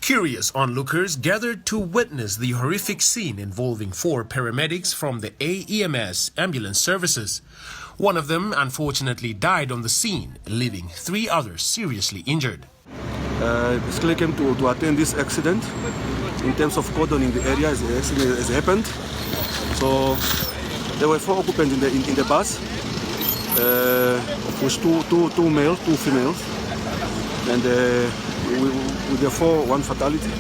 Curious onlookers gathered to witness the horrific scene involving 4 paramedics from the AEMS ambulance services. One of them unfortunately died on the scene, leaving 3 others seriously injured. Basically came to attend this accident. In terms of cordoning the area as the accident has happened. So there were 4 occupants in the bus, of which two male, 2 females, and therefore 1 fatality.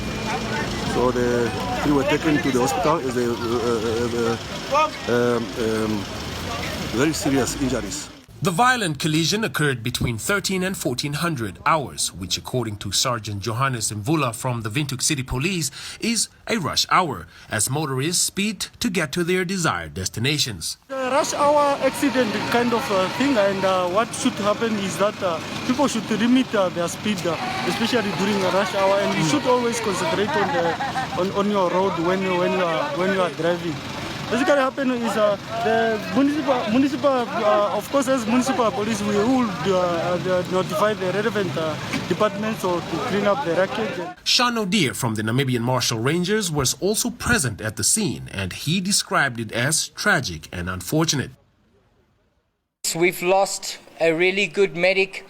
So the 3 were taken to the hospital as very serious injuries. The violent collision occurred between 13 and 1400 hours, which according to Sergeant Johannes Mvula from the Windhoek City Police is a rush hour, as motorists speed to get to their desired destinations. The rush hour accident kind of thing, and what should happen is that people should limit their speed, especially during a rush hour, and you should always concentrate on your road when you are driving. Basically, happen is the municipal, of course, as municipal police, we will notify the relevant departments or to clean up the wreckage. Sean O'Deer from the Namibian Marshal Rangers was also present at the scene, and he described it as tragic and unfortunate. We've lost a really good medic.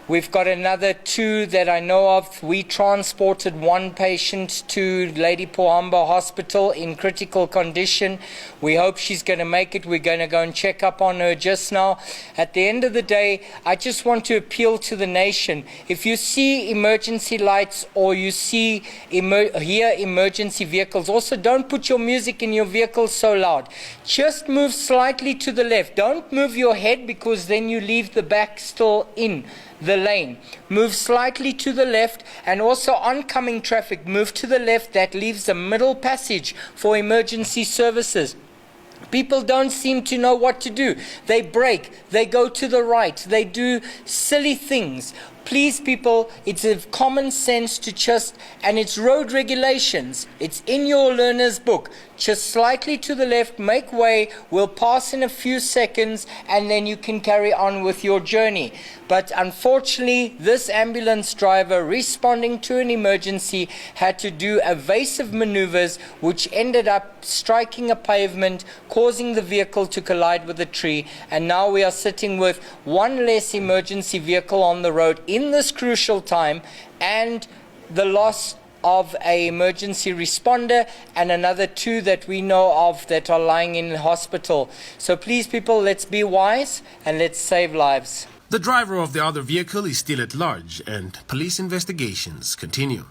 We've got another 2 that I know of. We transported 1 patient to Lady Pohamba Hospital in critical condition. We hope she's going to make it. We're going to go and check up on her just now. At the end of the day, I just want to appeal to the nation. If you see emergency lights or you hear emergency vehicles, also don't put your music in your vehicle so loud. Just move slightly to the left. Don't move your head, because then you leave the back still in the lane. Move slightly to the left, and also oncoming traffic, move to the left. That leaves a middle passage for emergency services. People don't seem to know what to do. They brake, they go to the right, they do silly things. Please, people, it's a common sense to and it's road regulations. It's in your learner's book. Just slightly to the left, make way, we'll pass in a few seconds, and then you can carry on with your journey. But unfortunately, this ambulance driver responding to an emergency had to do evasive maneuvers, which ended up striking a pavement, causing the vehicle to collide with a tree, and now we are sitting with 1 less emergency vehicle on the road in this crucial time, and the loss of an emergency responder and another 2 that we know of that are lying in hospital. So please, people, let's be wise and let's save lives. The driver of the other vehicle is still at large, and police investigations continue.